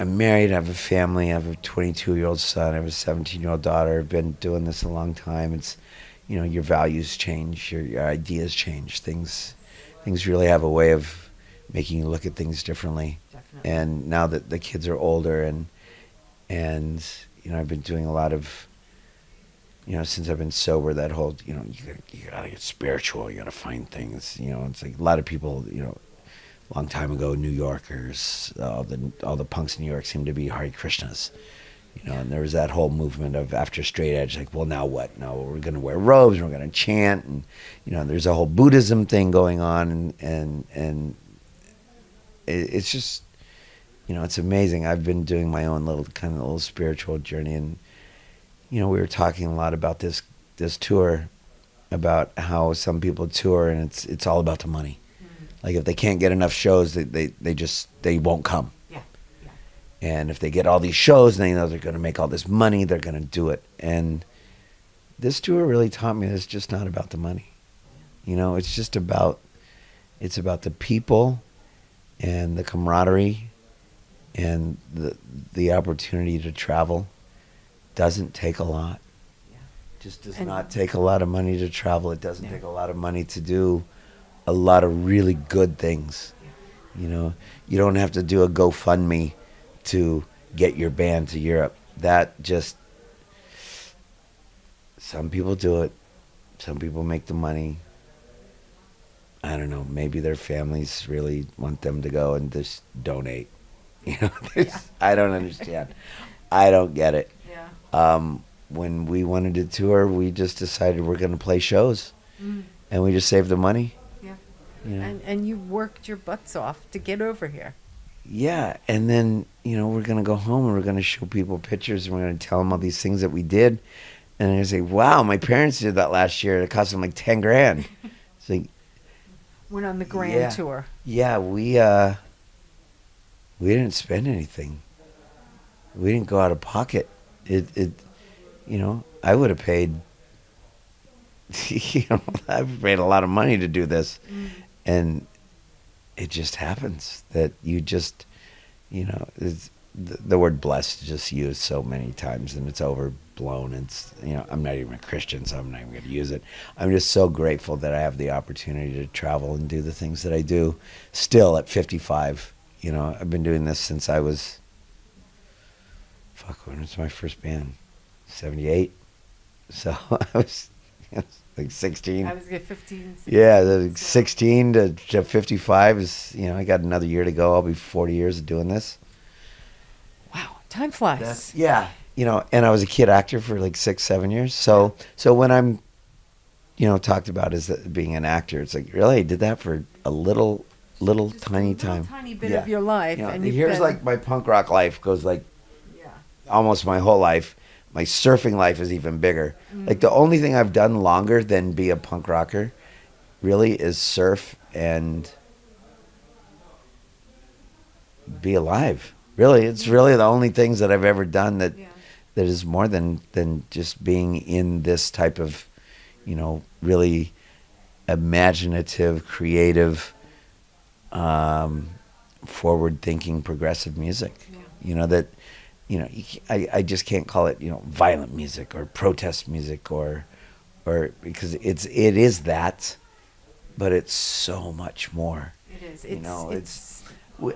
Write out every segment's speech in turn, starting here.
I'm married, I have a family, I have a 22-year-old son, I have a 17-year-old daughter. I've been doing this a long time. It's, your values change, your ideas change. Things really have a way of making you look at things differently. Definitely. And now that the kids are older and I've been doing a lot of, since I've been sober, that whole, you gotta get spiritual, you gotta find things, it's like a lot of people, a long time ago, New Yorkers, all the punks in New York seem to be Hare Krishnas, and there was that whole movement of after straight edge, like, well, now what? Now we're going to wear robes, and we're going to chant, and there's a whole Buddhism thing going on, and it's just, it's amazing. I've been doing my own little spiritual journey, and we were talking a lot about this tour, about how some people tour and it's all about the money. Like if they can't get enough shows, they won't come. Yeah. And if they get all these shows and they know they're going to make all this money, they're going to do it. And this tour really taught me that it's just not about the money. It's about the people and the camaraderie and the opportunity to travel. Doesn't take a lot. Just does not take a lot of money to travel. It doesn't take a lot of money to do a lot of really good things. You don't have to do a GoFundMe to get your band to Europe. Some people do it. Some people make the money. I don't know, maybe their families really want them to go and just donate. I don't understand. I don't get it. When we wanted to tour, we just decided we're going to play shows. And we just saved the money. And you worked your butts off to get over here. Yeah, and then, we're going to go home and we're going to show people pictures and we're going to tell them all these things that we did. And they're going to say, wow, my parents did that last year. It cost them like 10 grand. It's like, went on the grand tour. Yeah, we didn't spend anything. We didn't go out of pocket. I would have paid, I've paid a lot of money to do this. And it just happens that you just, the word blessed is just used so many times and it's overblown. It's, I'm not even a Christian, so I'm not even going to use it. I'm just so grateful that I have the opportunity to travel and do the things that I do still at 55. I've been doing this since I was, when was my first band? 78. So I was like 16. I was 15. 16. Yeah, 16 to 55 is, I got another year to go. I'll be 40 years of doing this. Wow, time flies. And I was a kid actor for like 6-7 years. So when I'm, talked about as being an actor, it's like, really, I did that for a little tiny time. Tiny bit of your life. And here's like my punk rock life goes like almost my whole life. My surfing life is even bigger. Like the only thing I've done longer than be a punk rocker really is surf and be alive. Really, it's really the only things that I've ever done that is more than just being in this type of, really imaginative, creative, forward-thinking, progressive music. That. I just can't call it, violent music or protest music or because it is that, but it's so much more. It is.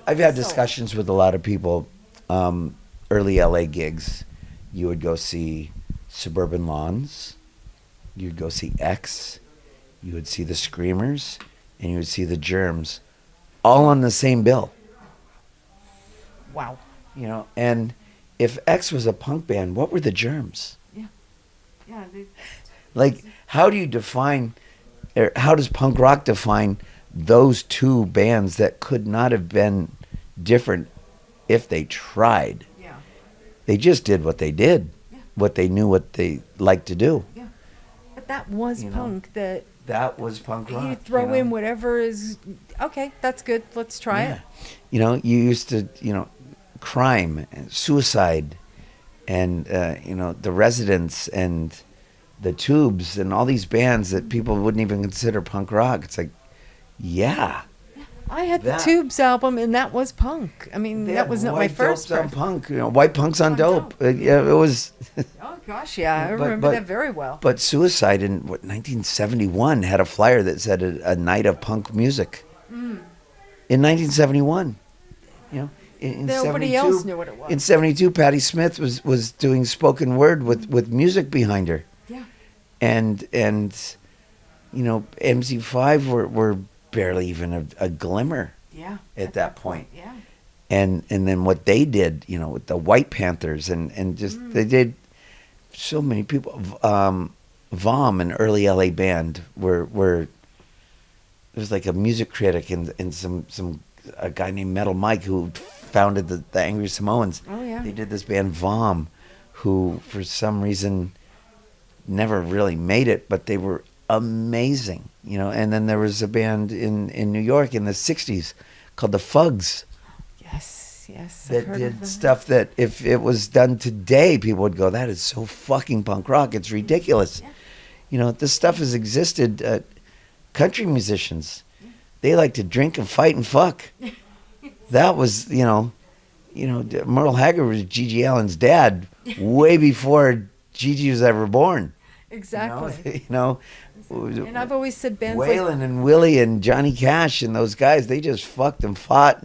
I've had discussions with a lot of people, early LA gigs. You would go see Suburban Lawns, you'd go see X, you would see the Screamers, and you would see the Germs, all on the same bill. Wow. And if X was a punk band, what were the Germs? Yeah. Like, how do you define, or how does punk rock define those two bands that could not have been different if they tried? Yeah. They just did what they did, what they knew, what they liked to do. Yeah. But that was punk. That was punk rock. You throw in whatever is, okay, that's good, let's try it. You used to, crime and suicide and the Residents and the Tubes and all these bands that people wouldn't even consider punk rock. It's like, I had the That- Tubes album, and that was punk. I mean, They that had was not my White first. Dopes on punk, White Punks on dope. Yeah, it was. Oh gosh, yeah, I But- remember but- that very well. But Suicide in 1971 had a flyer that said a night of punk music. In 1971, you know, in Nobody 72, else knew what it was. In 72, Patti Smith was doing spoken word with music behind her. Yeah. And you know, MC5 were barely even a glimmer Yeah. at that point. Yeah. And then what they did, you know, with the White Panthers and just they did so many people. Vom, an early LA band, were there was like a music critic and a guy named Metal Mike who founded the Angry Samoans. Oh yeah. They did this band Vom, who for some reason never really made it, but they were amazing, you know. And then there was a band in New York in the '60s called the Fugs Yes. I've that heard of did them. stuff that if it was done today, people would go, "That is so fucking punk rock. It's ridiculous." Yeah. You know, this stuff has existed. Country musicians, they like to drink and fight and fuck. That was, you know, Merle Haggard was Gigi Allen's dad way before Gigi was ever born. Exactly. You know, And I've always said bands like Waylon and Willie and Johnny Cash and those guys, they just fucked and fought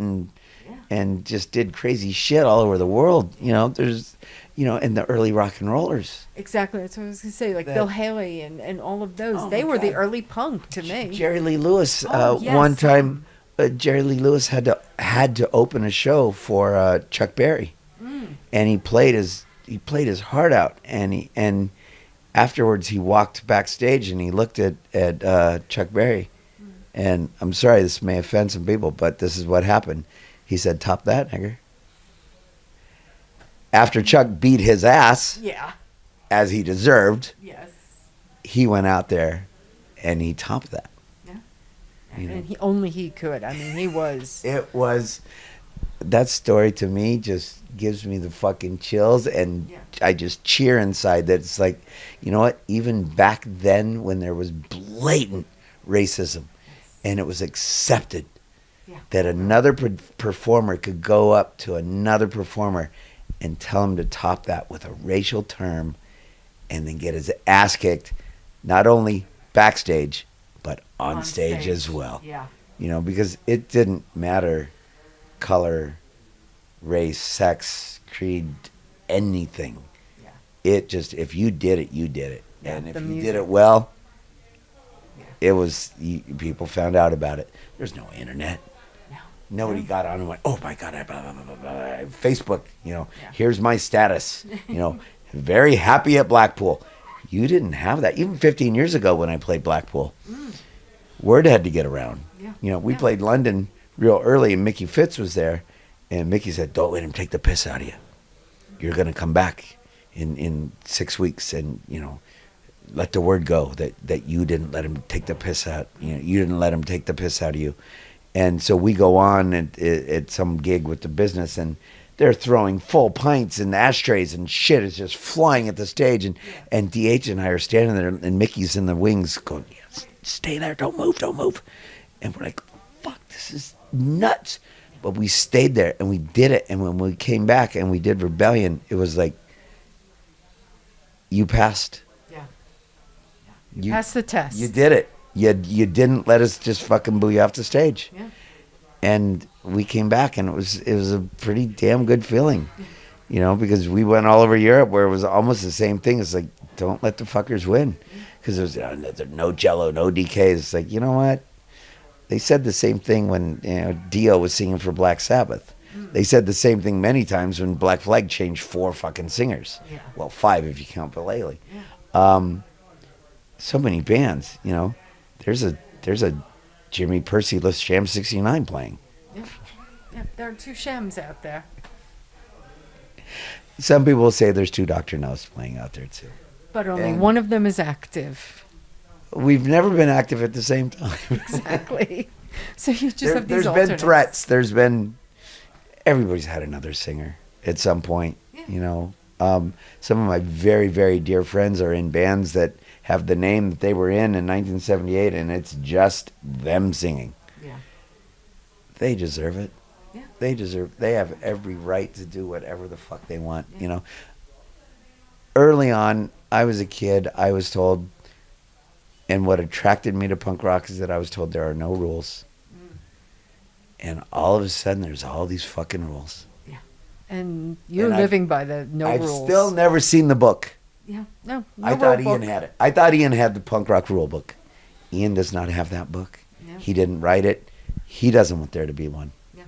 and just did crazy shit all over the world. You know, there's, you know, and the early rock and rollers. exactly. That's what I was gonna say. Like That- Bill Haley and all of those. Oh, they my were the God. early punk to me. Jerry Lee Lewis. Oh, yes. One time, Jerry Lee Lewis had to open a show for Chuck Berry, and he played his heart out, and afterwards he walked backstage and he looked at Chuck Berry, and I'm sorry, this may offend some people, but this is what happened. He said, "Top that, nigger." After Chuck beat his ass, Yeah. as he deserved, Yes. he went out there and he topped that. You know. And he could. I mean, he was. It was, that story to me just gives me the fucking chills, and Yeah. I just cheer inside that it's like, you know what, even back then when there was blatant racism and it was accepted Yeah. that another performer could go up to another performer and tell him to top that with a racial term and then get his ass kicked, not only backstage, but on stage as well. Yeah. You know, because it didn't matter color, race, sex, creed, anything. Yeah. It just, if you did it, you did it. Yeah, And if the you music. did it well, Yeah. it was, people found out about it. There's no internet. No. Nobody got on and went, "Oh my God, blah, blah, blah, blah, blah." Facebook, you know, Yeah. here's my status, you know, very happy at Blackpool. You didn't have that. Even 15 years ago when I played Blackpool, word had to get around. Yeah. You know, we Yeah. played London real early and Mickey Fitz was there. And Mickey said, "Don't let him take the piss out of you. You're going to come back in 6 weeks and, you know, let the word go that you didn't let him take the piss out. You know, you didn't let him take the piss out of you." And so we go on at some gig with the business, and they're throwing full pints and ashtrays and shit is just flying at the stage. And DH and I are standing there, and Mickey's in the wings going, "Yes, stay there, don't move, don't move." And we're like, "Fuck, this is nuts." But we stayed there, and we did it. And when we came back and we did Rebellion, it was like, you passed. Yeah. You, Pass the test. you did it. You didn't let us just fucking boo you off the stage. Yeah. And we came back, and it was a pretty damn good feeling, you know, because we went all over Europe where it was almost the same thing. It's like, don't let the fuckers win, because there was no Jello, no DKs. It's like, you know what? They said the same thing when, you know, Dio was singing for Black Sabbath. They said the same thing many times when Black Flag changed 4 fucking singers. Yeah. Well, 5 if you count Bilali. Yeah. So many bands, you know. There's a Jimmy Percy-less Sham 69 playing. Yeah. There are 2 shams out there. Some people will say there's 2 Dr. No's playing out there too. But only And- one of them is active. We've never been active at the same time. Exactly. So you just have these There's been alternates. threats. Everybody's had another singer at some point, you know. Some of my very, very dear friends are in bands that have the name that they were in 1978, and it's just them singing. Yeah. they deserve it. Yeah. They have every right to do whatever the fuck they want, you know. Early on, I was a kid, I was told, and what attracted me to punk rock is that I was told there are no rules. And all of a sudden, there's all these fucking rules. Yeah. And you're And living by the no I've rules. still never seen the book. Yeah. No I thought rule Ian book. had it. I thought Ian had the punk rock rule book. Ian does not have that book. Yeah. He didn't write it. He doesn't want there to be one. Yeah.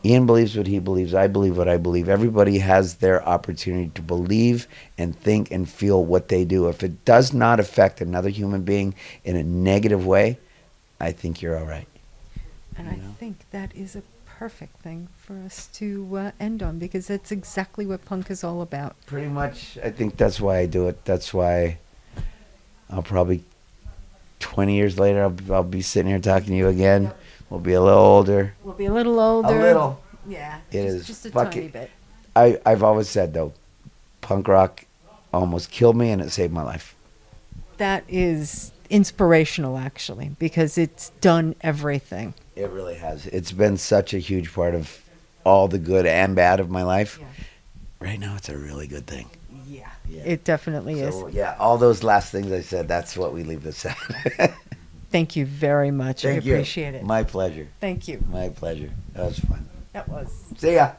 Ian believes what he believes. I believe what I believe. Everybody has their opportunity to believe and think and feel what they do. If it does not affect another human being in a negative way, I think you're all right. And I think that is a perfect thing for us to end on, because that's exactly what punk is all about. Pretty much, I think that's why I do it. That's why I'll probably 20 years later, I'll be sitting here talking to you again. Yep. We'll be a little older. We'll be a little older. A little. Yeah. It is just a fucking- tiny bit. I've always said, though, punk rock almost killed me and it saved my life. That is inspirational, actually, because it's done everything. It really has. It's been such a huge part of all the good and bad of my life. Yeah. Right now, it's a really good thing. Yeah. Yeah. It definitely is. So, yeah, all those last things I said, that's what we leave this at. Thank you very much. Thank I you. appreciate it. My pleasure. Thank you. My pleasure. That was fun. That was. See ya.